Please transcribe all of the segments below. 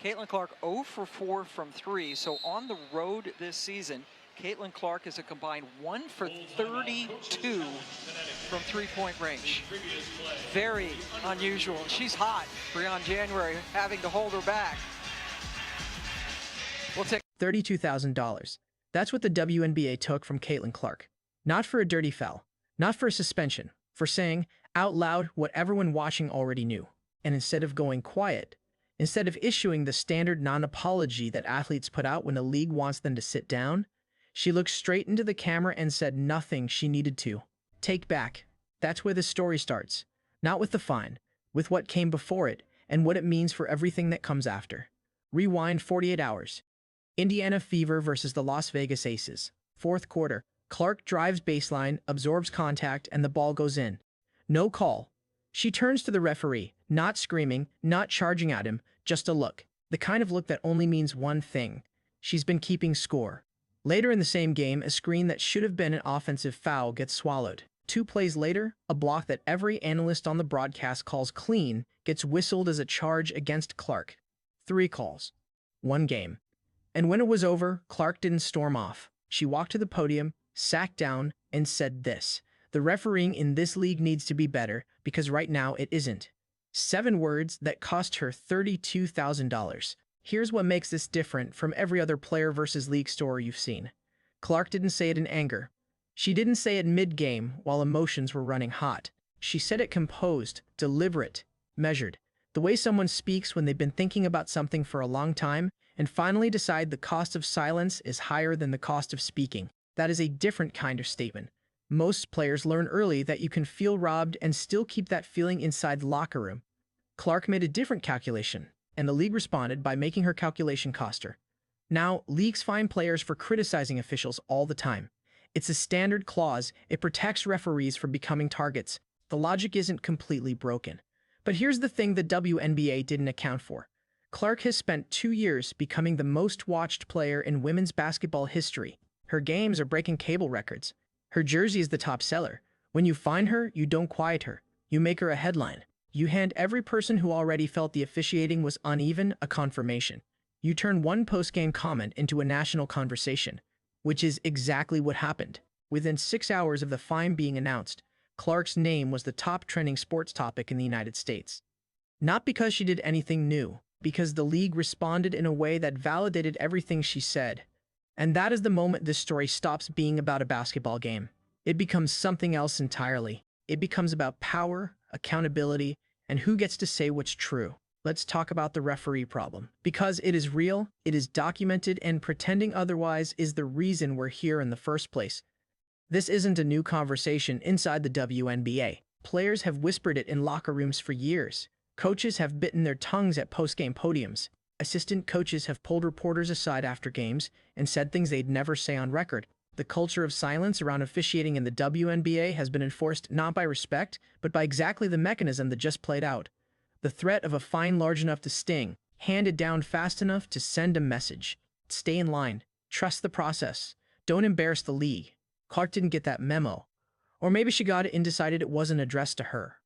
Caitlin Clark 0 for 4 from 3. So on the road this season, Caitlin Clark is a combined 1 for 32 from three-point range. Very unusual. She's hot. Breon January having to hold her back. We'll take $32,000. That's what the WNBA took from Caitlin Clark. Not for a dirty foul, not for a suspension, for saying out loud what everyone watching already knew. And instead of going quiet, instead of issuing the standard non-apology that athletes put out when a league wants them to sit down, she looked straight into the camera and said nothing she needed to. Take back. That's where the story starts. Not with the fine, with what came before it and what it means for everything that comes after. Rewind 48 hours. Indiana Fever versus the Las Vegas Aces. Fourth quarter. Clark drives baseline, absorbs contact, and the ball goes in. No call. She turns to the referee, not screaming, not charging at him, just a look. The kind of look that only means one thing. She's been keeping score. Later in the same game, a screen that should have been an offensive foul gets swallowed. 2 plays later, a block that every analyst on the broadcast calls clean gets whistled as a charge against Clark. 3 calls. 1 game. And when it was over, Clark didn't storm off. She walked to the podium, sat down, and said this: "The refereeing in this league needs to be better, because right now it isn't." 7 words that cost her $32,000. Here's what makes this different from every other player versus league story you've seen. Clark didn't say it in anger. She didn't say it mid-game while emotions were running hot. She said it composed, deliberate, measured. The way someone speaks when they've been thinking about something for a long time and finally decide the cost of silence is higher than the cost of speaking. That is a different kind of statement. Most players learn early that you can feel robbed and still keep that feeling inside the locker room. Clark made a different calculation, and the league responded by making her calculation cost her. Now, leagues fine players for criticizing officials all the time. It's a standard clause. It protects referees from becoming targets. The logic isn't completely broken. But here's the thing the WNBA didn't account for. Clark has spent 2 years becoming the most watched player in women's basketball history. Her games are breaking cable records. Her jersey is the top seller. When you find her, you don't quiet her. You make her a headline. You hand every person who already felt the officiating was uneven a confirmation. You turn one post-game comment into a national conversation, which is exactly what happened. Within 6 hours of the fine being announced, Clark's name was the top trending sports topic in the United States. Not because she did anything new, because the league responded in a way that validated everything she said. And that is the moment this story stops being about a basketball game. It becomes something else entirely. It becomes about power, accountability, and who gets to say what's true. Let's talk about the referee problem. Because it is real, it is documented, and pretending otherwise is the reason we're here in the first place. This isn't a new conversation inside the WNBA. Players have whispered it in locker rooms for years. Coaches have bitten their tongues at post-game podiums. Assistant coaches have pulled reporters aside after games and said things they'd never say on record. The culture of silence around officiating in the WNBA has been enforced not by respect, but by exactly the mechanism that just played out. The threat of a fine large enough to sting, handed down fast enough to send a message. Stay in line. Trust the process. Don't embarrass the league. Clark didn't get that memo. Or maybe she got it and decided it wasn't addressed to her.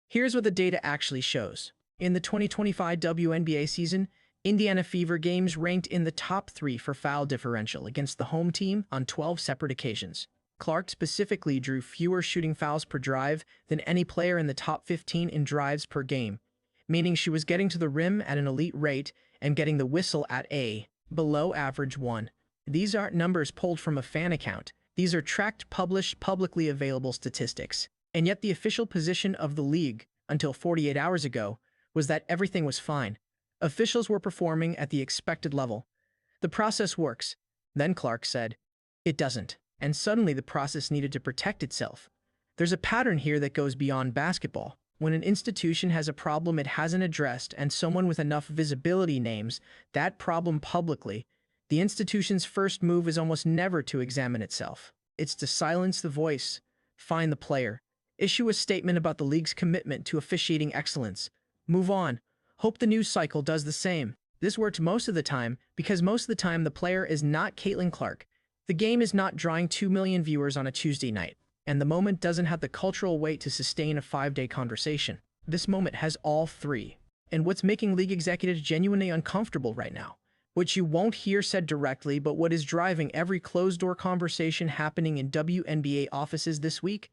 Here's what the data actually shows. In the 2025 WNBA season, Indiana Fever games ranked in the top 3 for foul differential against the home team on 12 separate occasions. Clark specifically drew fewer shooting fouls per drive than any player in the top 15 in drives per game, meaning she was getting to the rim at an elite rate and getting the whistle at a below average 1. These aren't numbers pulled from a fan account. These are tracked, published, publicly available statistics. And yet the official position of the league, until 48 hours ago, was that everything was fine. Officials were performing at the expected level. The process works. Then Clark said, it doesn't. And suddenly the process needed to protect itself. There's a pattern here that goes beyond basketball. When an institution has a problem it hasn't addressed and someone with enough visibility names that problem publicly, the institution's first move is almost never to examine itself. It's to silence the voice, fine the player, issue a statement about the league's commitment to officiating excellence, move on, hope the news cycle does the same. This works most of the time because most of the time the player is not Caitlin Clark. The game is not drawing 2 million viewers on a Tuesday night, and the moment doesn't have the cultural weight to sustain a 5-day conversation. This moment has all 3. and what's making league executives genuinely uncomfortable right now. What you won't hear said directly, but what is driving every closed-door conversation happening in WNBA offices this week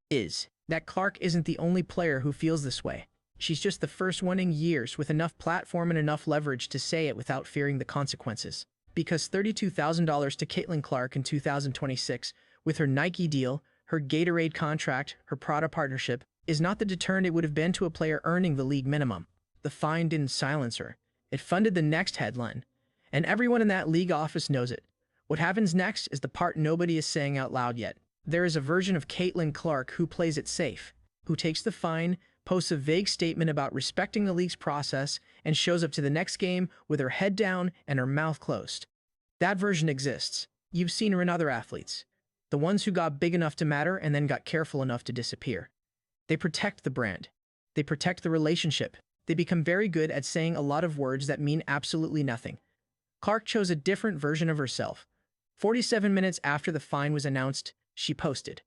is that Clark isn't the only player who feels this way. She's just the first one in years with enough platform and enough leverage to say it without fearing the consequences. Because $32,000 to Caitlin Clark in 2026, with her Nike deal, her Gatorade contract, her Prada partnership, is not the deterrent it would have been to a player earning the league minimum. The fine didn't silence her. It funded the next headline. And everyone in that league office knows it. What happens next is the part nobody is saying out loud yet. There is a version of Caitlin Clark who plays it safe, who takes the fine, posts a vague statement about respecting the league's process, and shows up to the next game with her head down and her mouth closed. That version exists. You've seen her in other athletes. The ones who got big enough to matter and then got careful enough to disappear. They protect the brand. They protect the relationship. They become very good at saying a lot of words that mean absolutely nothing. Clark chose a different version of herself. 47 minutes after the fine was announced, she posted.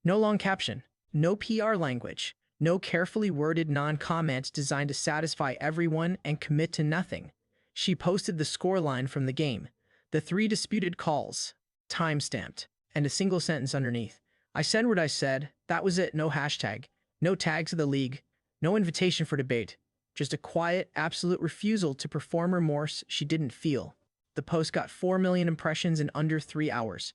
No long caption, no PR language, no carefully worded non-comments designed to satisfy everyone and commit to nothing. She posted the scoreline from the game, the 3 disputed calls, time-stamped, and a single sentence underneath. I said what I said, that was it, no hashtag, no tag to the league, no invitation for debate, just a quiet, absolute refusal to perform remorse she didn't feel. The post got 4 million impressions in under 3 hours.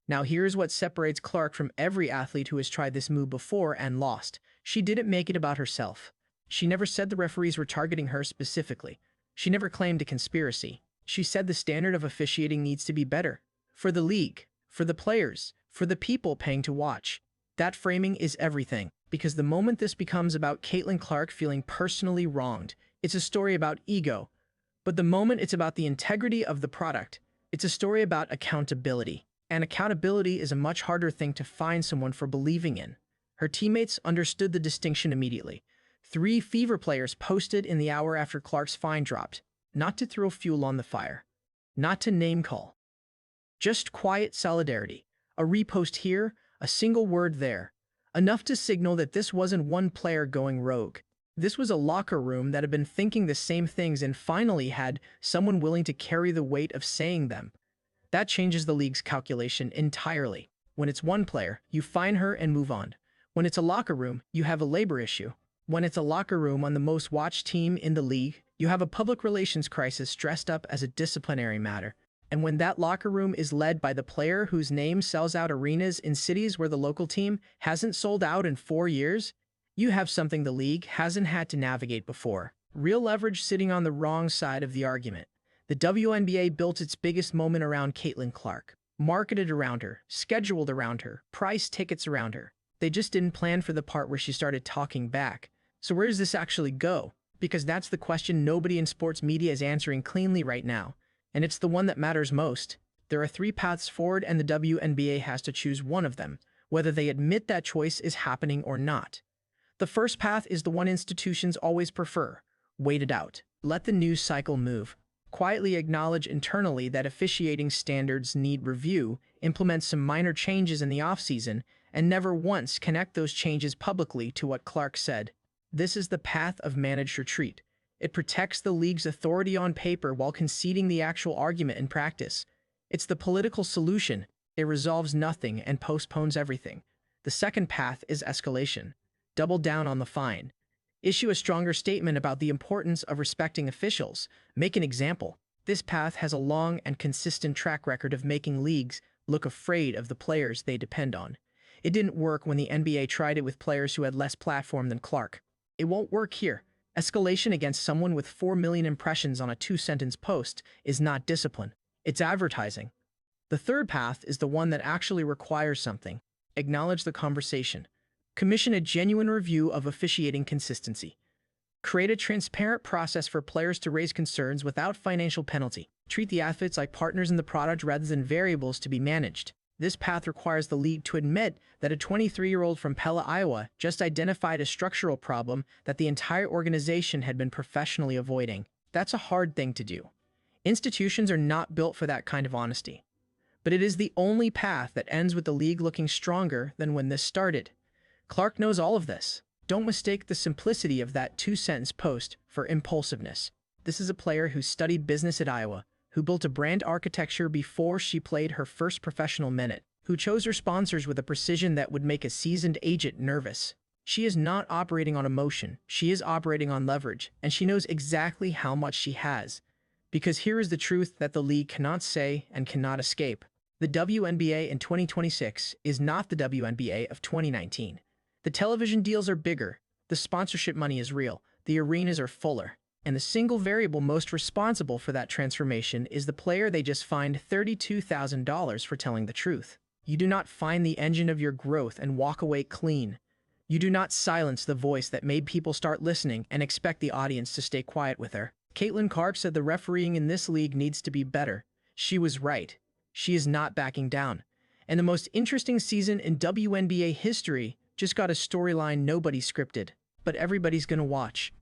Now here's what separates Clark from every athlete who has tried this move before and lost. She didn't make it about herself. She never said the referees were targeting her specifically. She never claimed a conspiracy. She said the standard of officiating needs to be better. For the league, for the players, for the people paying to watch. That framing is everything. Because the moment this becomes about Caitlin Clark feeling personally wronged, it's a story about ego. But the moment it's about the integrity of the product, it's a story about accountability. And accountability is a much harder thing to find someone for believing in. Her teammates understood the distinction immediately. 3 Fever players posted in the hour after Clark's fine dropped, not to throw fuel on the fire, not to name call. Just quiet solidarity. A repost here, a single word there. Enough to signal that this wasn't one player going rogue. This was a locker room that had been thinking the same things and finally had someone willing to carry the weight of saying them. That changes the league's calculation entirely. When it's one player, you fine her and move on. When it's a locker room, you have a labor issue. When it's a locker room on the most watched team in the league, you have a public relations crisis dressed up as a disciplinary matter. And when that locker room is led by the player whose name sells out arenas in cities where the local team hasn't sold out in 4 years, you have something the league hasn't had to navigate before. Real leverage sitting on the wrong side of the argument. The WNBA built its biggest moment around Caitlin Clark. Marketed around her, scheduled around her, priced tickets around her. They just didn't plan for the part where she started talking back. So where does this actually go? Because that's the question nobody in sports media is answering cleanly right now. And it's the one that matters most. There are 3 paths forward and the WNBA has to choose one of them, whether they admit that choice is happening or not. The first path is the one institutions always prefer. Wait it out. Let the news cycle move. Quietly acknowledge internally that officiating standards need review, implement some minor changes in the offseason, and never once connect those changes publicly to what Clark said. This is the path of managed retreat. It protects the league's authority on paper while conceding the actual argument in practice. It's the political solution. It resolves nothing and postpones everything. The second path is escalation. Double down on the fine. Issue a stronger statement about the importance of respecting officials. Make an example. This path has a long and consistent track record of making leagues look afraid of the players they depend on. It didn't work when the NBA tried it with players who had less platform than Clark. It won't work here. Escalation against someone with 4 million impressions on a 2-sentence post is not discipline. It's advertising. The third path is the one that actually requires something. Acknowledge the conversation. Commission a genuine review of officiating consistency. Create a transparent process for players to raise concerns without financial penalty. Treat the athletes like partners in the product rather than variables to be managed. This path requires the league to admit that a 23-year-old from Pella, Iowa, just identified a structural problem that the entire organization had been professionally avoiding. That's a hard thing to do. Institutions are not built for that kind of honesty. But it is the only path that ends with the league looking stronger than when this started. Clark knows all of this. Don't mistake the simplicity of that two-sentence post for impulsiveness. This is a player who studied business at Iowa, who built a brand architecture before she played her first professional minute, who chose her sponsors with a precision that would make a seasoned agent nervous. She is not operating on emotion, she is operating on leverage, and she knows exactly how much she has. Because here is the truth that the league cannot say and cannot escape. The WNBA in 2026 is not the WNBA of 2019. The television deals are bigger, the sponsorship money is real, the arenas are fuller, and the single variable most responsible for that transformation is the player they just fined $32,000 for telling the truth. You do not find the engine of your growth and walk away clean. You do not silence the voice that made people start listening and expect the audience to stay quiet with her. Caitlin Clark said the refereeing in this league needs to be better. She was right. She is not backing down. And the most interesting season in WNBA history just got a storyline nobody scripted, but everybody's gonna watch.